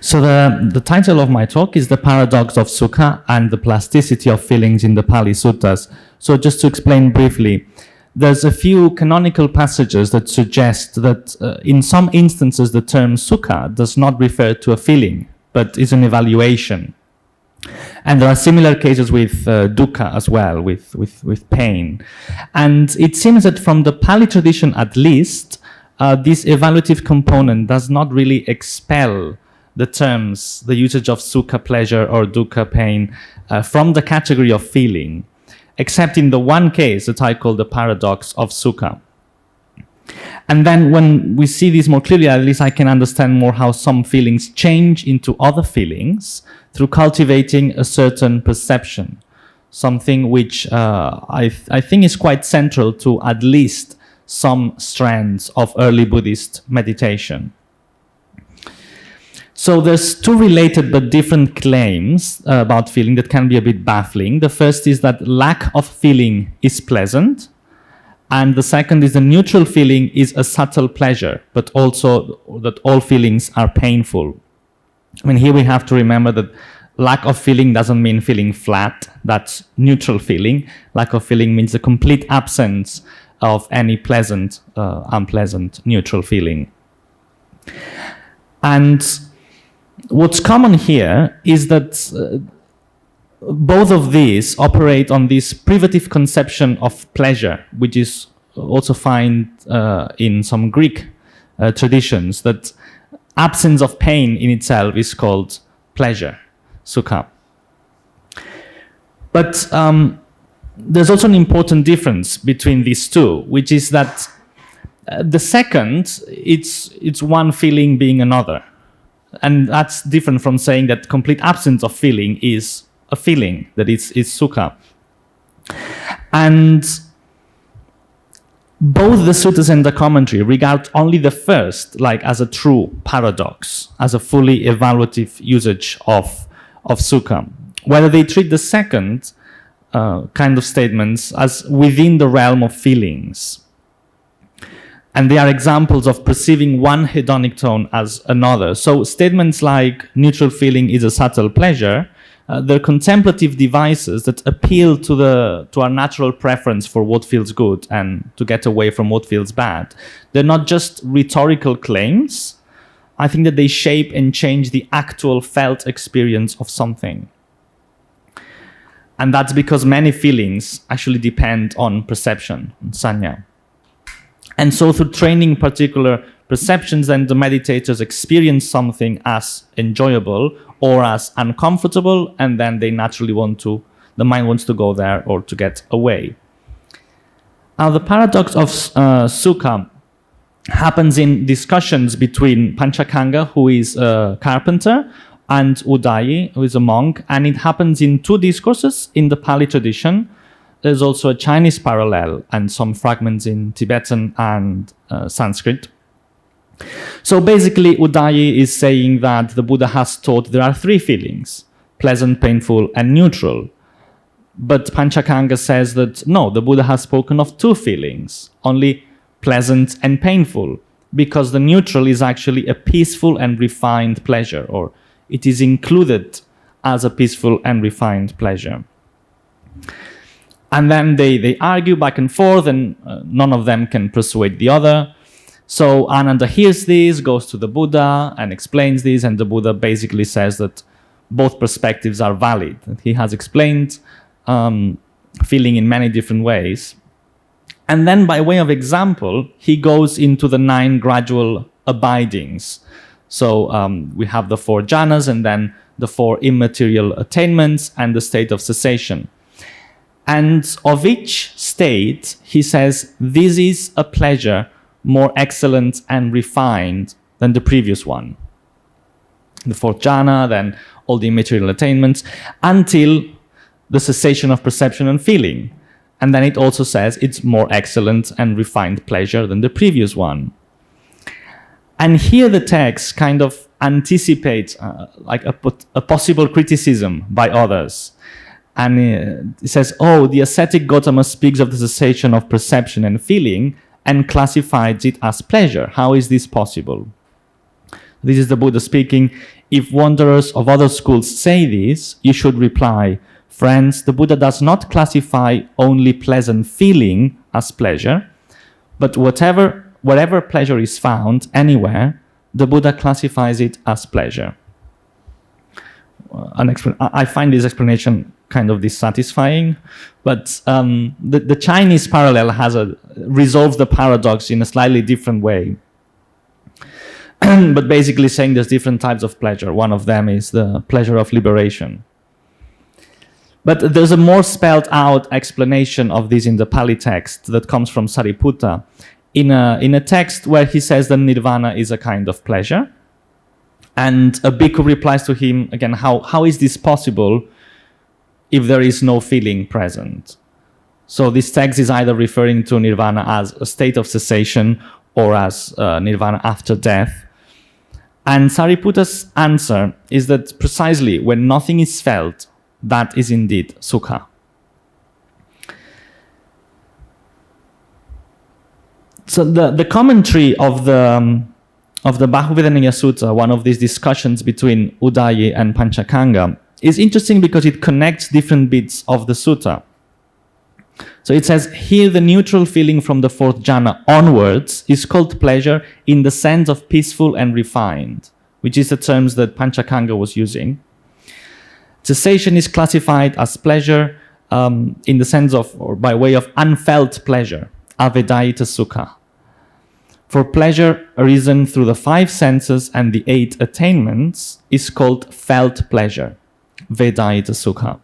So the title of my talk is The Paradox of Sukha and the Plasticity of Feelings in the Pali Suttas. So just to explain briefly, there's a few canonical passages that suggest that in some instances the term Sukha does not refer to a feeling, but is an evaluation. And there are similar cases with dukkha as well, with pain. And it seems that from the Pali tradition at least, this evaluative component does not really expel the terms, the usage of sukha, pleasure, or dukkha, pain, from the category of feeling, except in the one case that I call the paradox of Sukha. And then when we see this more clearly, at least I can understand more how some feelings change into other feelings through cultivating a certain perception, something which I think is quite central to at least some strands of early Buddhist meditation. So there's two related but different claims about feeling that can be a bit baffling. The first is that lack of feeling is pleasant, and the second is the neutral feeling is a subtle pleasure, but also that all feelings are painful. I mean, here we have to remember that lack of feeling doesn't mean feeling flat. That's neutral feeling. Lack of feeling means the complete absence of any pleasant, unpleasant, neutral feeling. And what's common here is that both of these operate on this privative conception of pleasure, which is also found in some Greek traditions, that absence of pain in itself is called pleasure, sukha. But there's also an important difference between these two, which is that the second, it's one feeling being another. And that's different from saying that complete absence of feeling is a feeling, that is sukha. And both the suttas and the commentary regard only the first like as a true paradox, as a fully evaluative usage of sukha, whether they treat the second kind of statements as within the realm of feelings. And they are examples of perceiving one hedonic tone as another. So statements like neutral feeling is a subtle pleasure, they're contemplative devices that appeal to our natural preference for what feels good and to get away from what feels bad. They're not just rhetorical claims. I think that they shape and change the actual felt experience of something. And that's because many feelings actually depend on perception, on sanya. And so through training particular perceptions, then the meditators experience something as enjoyable or as uncomfortable, and then they naturally the mind wants to go there or to get away. Now the paradox of Sukha happens in discussions between Panchakanga, who is a carpenter, and Udayi, who is a monk, and it happens in two discourses in the Pali tradition. There's also a Chinese parallel and some fragments in Tibetan and Sanskrit. So basically, Udayi is saying that the Buddha has taught there are three feelings, pleasant, painful, and neutral. But Panchakanga says that no, the Buddha has spoken of two feelings, only pleasant and painful, because the neutral is actually a peaceful and refined pleasure, or it is included as a peaceful and refined pleasure. And then they argue back and forth, and none of them can persuade the other. So Ananda hears this, goes to the Buddha and explains this, and the Buddha basically says that both perspectives are valid. He has explained feeling in many different ways. And then by way of example, he goes into the 9 gradual abidings. So we have the 4 jhanas, and then the 4 immaterial attainments, and the state of cessation. And of each state, he says, this is a pleasure more excellent and refined than the previous one. The 4th jhana, then all the immaterial attainments, until the cessation of perception and feeling. And then it also says it's more excellent and refined pleasure than the previous one. And here the text kind of anticipates like a possible criticism by others. And it says, oh, the ascetic Gautama speaks of the cessation of perception and feeling and classifies it as pleasure. How is this possible? This is the Buddha speaking. If wanderers of other schools say this, you should reply, friends, the Buddha does not classify only pleasant feeling as pleasure, but wherever pleasure is found, anywhere, the Buddha classifies it as pleasure. I find this explanation kind of dissatisfying, but the Chinese parallel resolves the paradox in a slightly different way. But basically saying there's different types of pleasure. One of them is the pleasure of liberation. But there's a more spelled out explanation of this in the Pali text that comes from Sariputta, in a text where he says that nirvana is a kind of pleasure. And a bhikkhu replies to him, again, how is this possible if there is no feeling present? So this text is either referring to nirvana as a state of cessation or as nirvana after death. And Sariputta's answer is that precisely when nothing is felt, that is indeed Sukha. So the commentary of the Bahuvedaniya Sutta, one of these discussions between Udayi and Panchakanga, is interesting because it connects different bits of the sutta. So it says, here the neutral feeling from the fourth jhana onwards is called pleasure in the sense of peaceful and refined, which is the terms that Panchakanga was using. Cessation is classified as pleasure in the sense of, or by way of unfelt pleasure, avedayita sukha. For pleasure arisen through the five senses and the 8 attainments is called felt pleasure, vedayita sukha.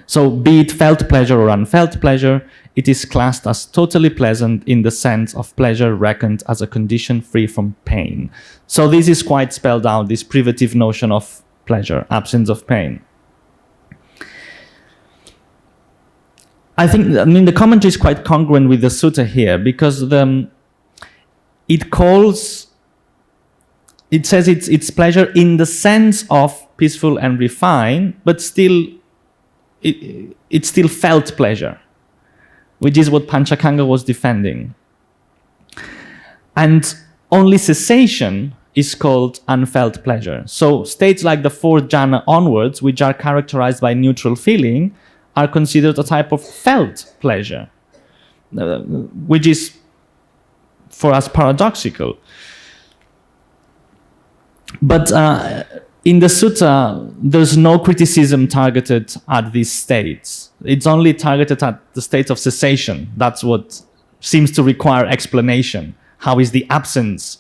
So be it felt pleasure or unfelt pleasure, it is classed as totally pleasant in the sense of pleasure reckoned as a condition free from pain. So this is quite spelled out, this privative notion of pleasure, absence of pain. I mean, the commentary is quite congruent with the sutta here because it says it's pleasure in the sense of peaceful and refined, but still it's still felt pleasure, which is what Panchakanga was defending. And only cessation is called unfelt pleasure. So states like the fourth jhana onwards, which are characterized by neutral feeling, are considered a type of felt pleasure, which is for us paradoxical. But in the sutta, there's no criticism targeted at these states. It's only targeted at the state of cessation. That's what seems to require explanation. How is the absence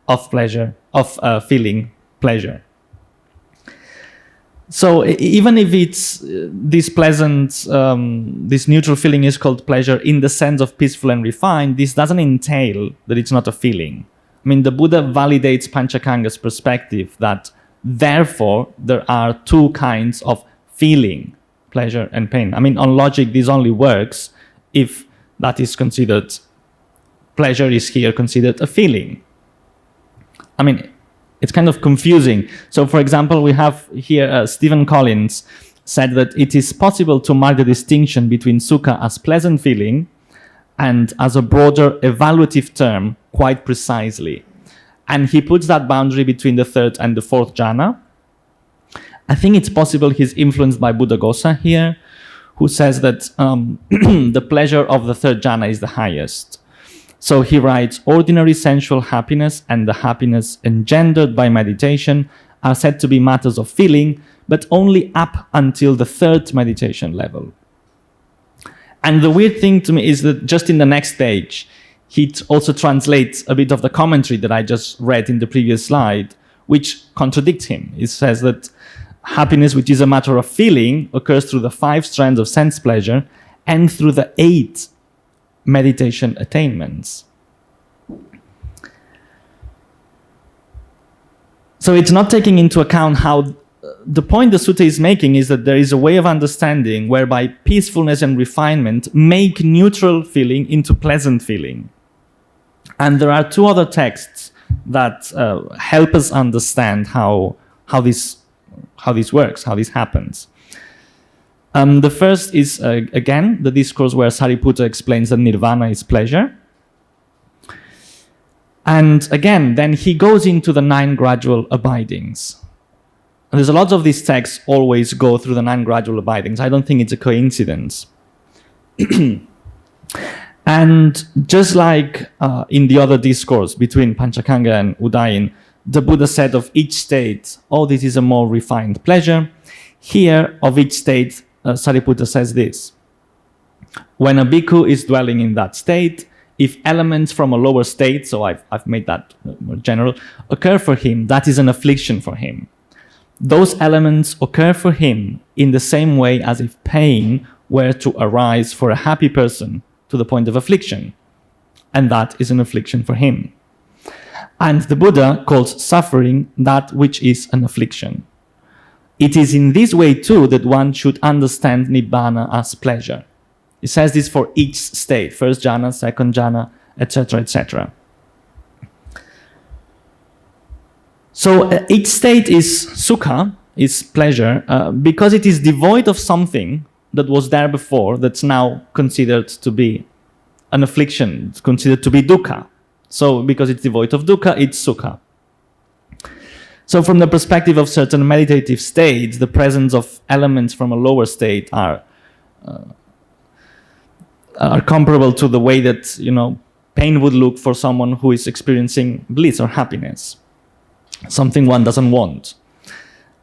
of pleasure, of feeling pleasure? So even if it's this pleasant, this neutral feeling is called pleasure in the sense of peaceful and refined, this doesn't entail that it's not a feeling. I mean, the Buddha validates Panchakanga's perspective that therefore there are two kinds of feeling, pleasure and pain. I mean, on logic, this only works if that is considered, pleasure is here considered a feeling. I mean, it's kind of confusing. So, for example, we have here Stephen Collins said that it is possible to mark the distinction between sukha as pleasant feeling and as a broader evaluative term quite precisely. And he puts that boundary between the third and the fourth jhana. I think it's possible he's influenced by Buddhaghosa here, who says that the pleasure of the third jhana is the highest. So he writes, ordinary sensual happiness and the happiness engendered by meditation are said to be matters of feeling, but only up until the third meditation level. And the weird thing to me is that just in the next page, he also translates a bit of the commentary that I just read in the previous slide, which contradicts him. It says that happiness, which is a matter of feeling, occurs through the 5 strands of sense pleasure and through the 8 meditation attainments. So it's not taking into account how the point the sutta is making is that there is a way of understanding whereby peacefulness and refinement make neutral feeling into pleasant feeling. And there are 2 other texts that help us understand how this works, how this happens. The first is, again, the discourse where Sariputta explains that nirvana is pleasure. And again, then he goes into the 9 gradual abidings. And there's a lot of these texts always go through the 9 gradual abidings. I don't think it's a coincidence. And just like in the other discourse between Panchakanga and Udayin, the Buddha said of each state, oh, this is a more refined pleasure. Here, of each state, Sariputta says this. When a bhikkhu is dwelling in that state, if elements from a lower state, so I've made that more general, occur for him, that is an affliction for him. Those elements occur for him in the same way as if pain were to arise for a happy person to the point of affliction. And that is an affliction for him. And the Buddha calls suffering that which is an affliction. It is in this way too that one should understand Nibbana as pleasure. He says this for each state, first jhana, second jhana, etc., etc. So each state is sukha, is pleasure, because it is devoid of something that was there before that's now considered to be an affliction, it's considered to be dukkha. So because it's devoid of dukkha, it's sukha. So from the perspective of certain meditative states, the presence of elements from a lower state are comparable to the way that, you know, pain would look for someone who is experiencing bliss or happiness, something one doesn't want.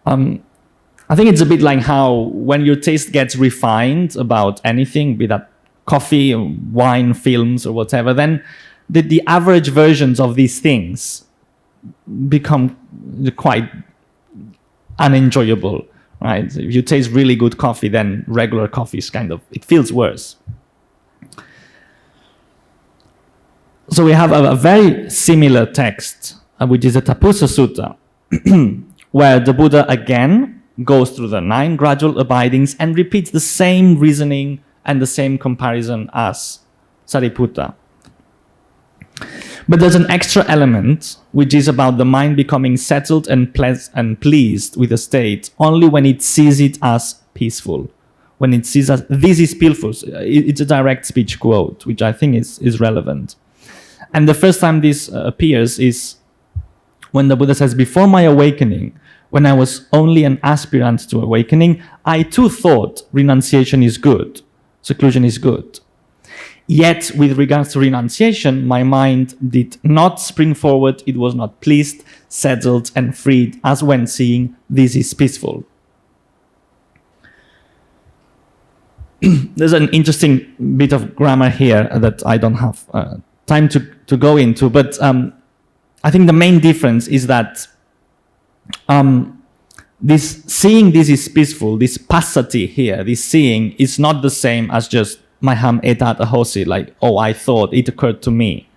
I think it's a bit like how when your taste gets refined about anything, be that coffee, or wine, films, or whatever, then the average versions of these things become quite unenjoyable, right? If you taste really good coffee, then regular coffee is it feels worse. So we have a very similar text, which is the Tapusa Sutta, where the Buddha again goes through the 9 gradual abidings and repeats the same reasoning and the same comparison as Sariputta. But there's an extra element, which is about the mind becoming settled and pleased with a state only when it sees it as peaceful. When it sees as this is peaceful. It's a direct speech quote, which I think is relevant. And the first time this appears is when the Buddha says, before my awakening, when I was only an aspirant to awakening, I too thought renunciation is good, seclusion is good. Yet, with regards to renunciation, my mind did not spring forward, it was not pleased, settled, and freed, as when seeing this is peaceful. There's an interesting bit of grammar here that I don't have time to go into, but I think the main difference is that this seeing this is peaceful, this passati here, this seeing is not the same as just Maham etat ahosi, like, oh, I thought, it occurred to me.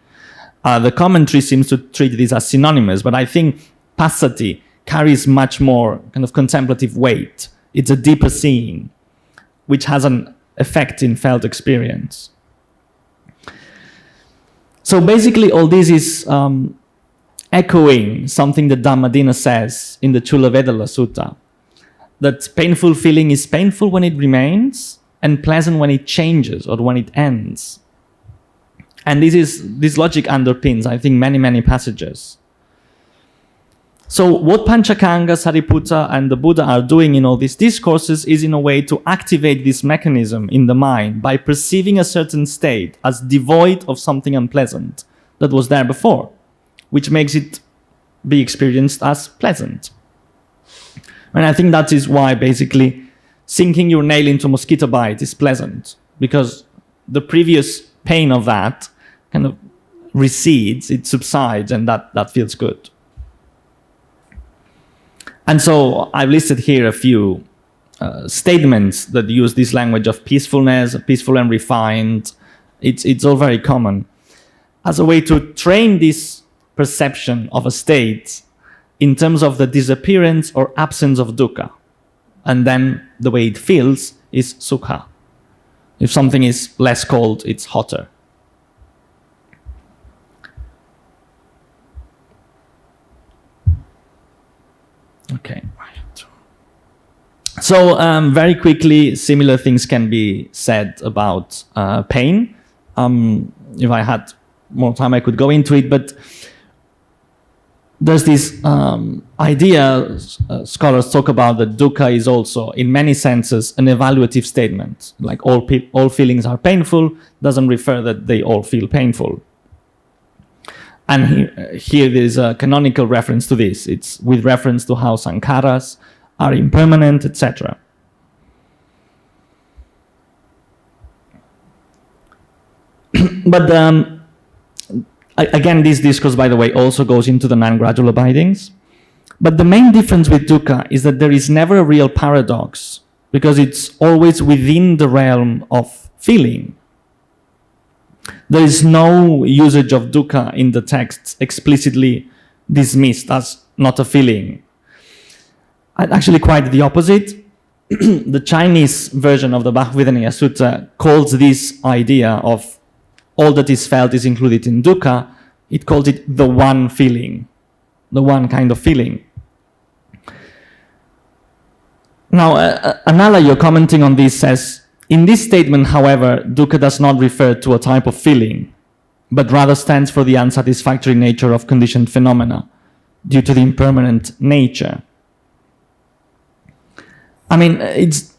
The commentary seems to treat these as synonymous, but I think passati carries much more kind of contemplative weight. It's a deeper seeing, which has an effect in felt experience. So basically all this is echoing something that Dhammadina says in the Chulavedala Sutta, that painful feeling is painful when it remains, and pleasant when it changes or when it ends. And this logic underpins, I think, many passages. So what Panchakanga, Sariputta, and the Buddha are doing in all these discourses is in a way to activate this mechanism in the mind by perceiving a certain state as devoid of something unpleasant that was there before, which makes it be experienced as pleasant. And I think that is why basically sinking your nail into a mosquito bite is pleasant, because the previous pain of that kind of recedes, it subsides, and that feels good. And so I've listed here a few statements that use this language of peacefulness, peaceful and refined. It's all very common as a way to train this perception of a state in terms of the disappearance or absence of dukkha. And then the way it feels is sukha. If something is less cold, it's hotter. Okay. So very quickly, similar things can be said about pain. If I had more time, I could go into it. But there's this idea, scholars talk about, that dukkha is also, in many senses, an evaluative statement. Like all feelings are painful doesn't refer that they all feel painful. And here there is a canonical reference to this. It's with reference to how sankharas are impermanent, etc. But again, this discourse, by the way, also goes into the non-gradual abidings. But the main difference with dukkha is that there is never a real paradox, because it's always within the realm of feeling. There is no usage of dukkha in the texts explicitly dismissed as not a feeling. Actually, quite the opposite. The Chinese version of the Bhakti-Vedanta Sutta calls this idea of all that is felt is included in dukkha, it calls it the one feeling, the one kind of feeling. Now, Analayo, commenting on this, says, in this statement, however, dukkha does not refer to a type of feeling, but rather stands for the unsatisfactory nature of conditioned phenomena due to the impermanent nature. I mean, it's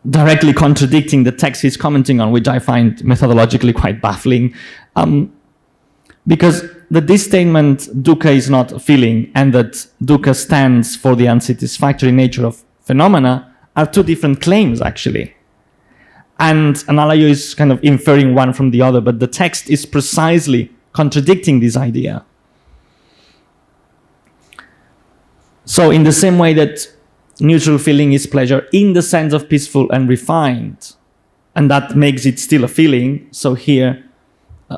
directly contradicting the text he's commenting on, which I find methodologically quite baffling, because this statement, dukkha is not a feeling, and that dukkha stands for the unsatisfactory nature of phenomena, are two different claims, actually. And Analayo is kind of inferring one from the other, but the text is precisely contradicting this idea. So in the same way that neutral feeling is pleasure in the sense of peaceful and refined, and that makes it still a feeling, so here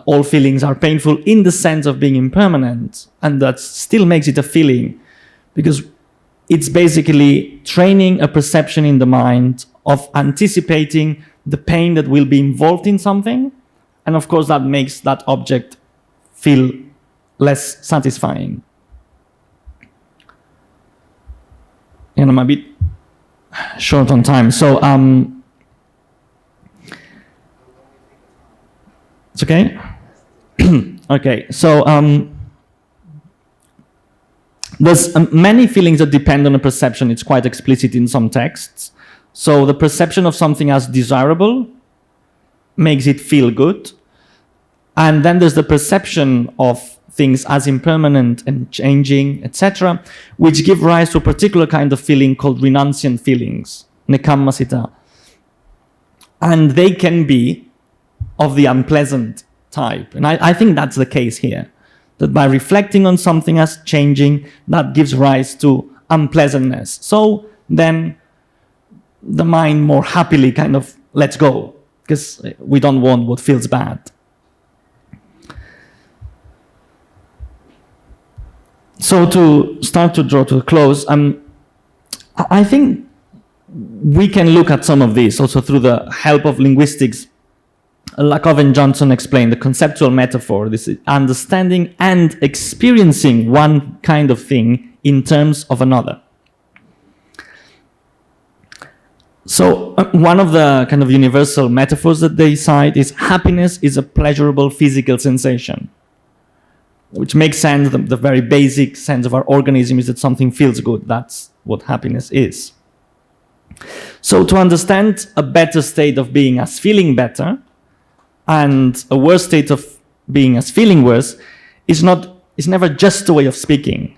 all feelings are painful in the sense of being impermanent, and that still makes it a feeling, because it's basically training a perception in the mind of anticipating the pain that will be involved in something, and of course that makes that object feel less satisfying. And I'm a bit short on time, so it's okay? Okay, so there's many feelings that depend on a perception. It's quite explicit in some texts. So the perception of something as desirable makes it feel good. And then there's the perception of things as impermanent and changing, etc., which give rise to a particular kind of feeling called renunciant feelings, nekammasita. And they can be of the unpleasant type. And I think that's the case here, that by reflecting on something as changing, that gives rise to unpleasantness. So then the mind more happily kind of lets go, because we don't want what feels bad. So to start to draw to a close, I think we can look at some of this also through the help of linguistics. Lakoff and Johnson explained the conceptual metaphor, this is understanding and experiencing one kind of thing in terms of another. So one of the kind of universal metaphors that they cite is happiness is a pleasurable physical sensation, which makes sense. The very basic sense of our organism is that something feels good. That's what happiness is. So to understand a better state of being as feeling better and a worse state of being as feeling worse is never just a way of speaking.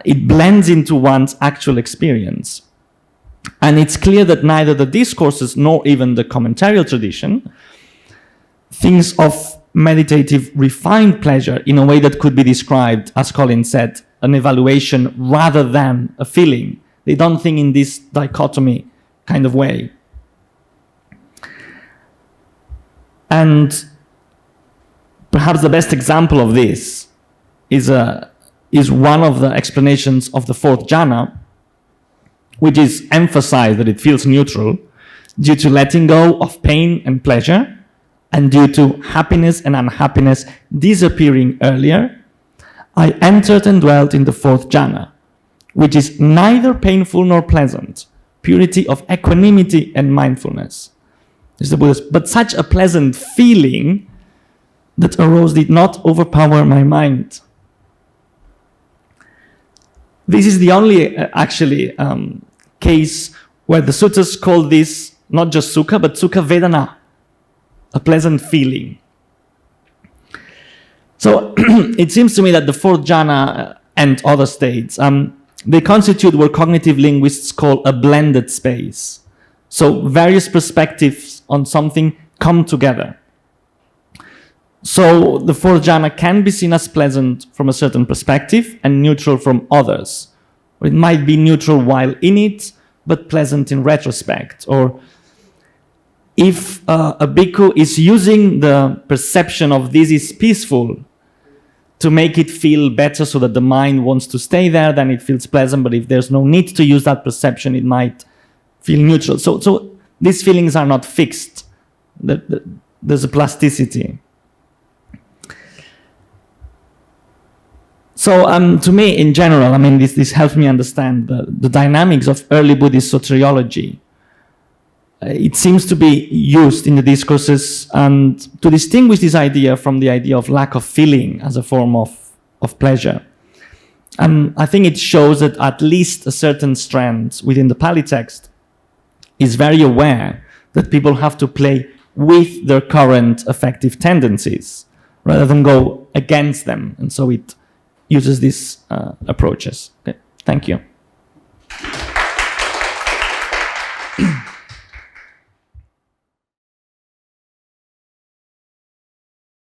It blends into one's actual experience. And it's clear that neither the discourses nor even the commentarial tradition thinks of meditative refined pleasure in a way that could be described, as Colin said, an evaluation rather than a feeling. They don't think in this dichotomy kind of way. And perhaps the best example of this is one of the explanations of the fourth jhana, which is emphasized that it feels neutral due to letting go of pain and pleasure, and due to happiness and unhappiness disappearing earlier. I entered and dwelt in the fourth jhana, which is neither painful nor pleasant, purity of equanimity and mindfulness. This is the Buddhist. But such a pleasant feeling that arose did not overpower my mind. This is the only case where the suttas call this not just sukha, but sukha vedana, a pleasant feeling. So it seems to me that the fourth jhana and other states, they constitute what cognitive linguists call a blended space. So various perspectives on something come together. So the fourth jhana can be seen as pleasant from a certain perspective and neutral from others. Or it might be neutral while in it, but pleasant in retrospect. Or if a bhikkhu is using the perception of this is peaceful to make it feel better so that the mind wants to stay there, then it feels pleasant. But if there's no need to use that perception, it might feel neutral. So these feelings are not fixed. There's a plasticity. So to me, in general, I mean, this helps me understand the dynamics of early Buddhist soteriology. It seems to be used in the discourses and to distinguish this idea from the idea of lack of feeling as a form of pleasure. And I think it shows that at least a certain strand within the Pali text is very aware that people have to play with their current affective tendencies rather than go against them. And so it uses these approaches. Okay. Thank you.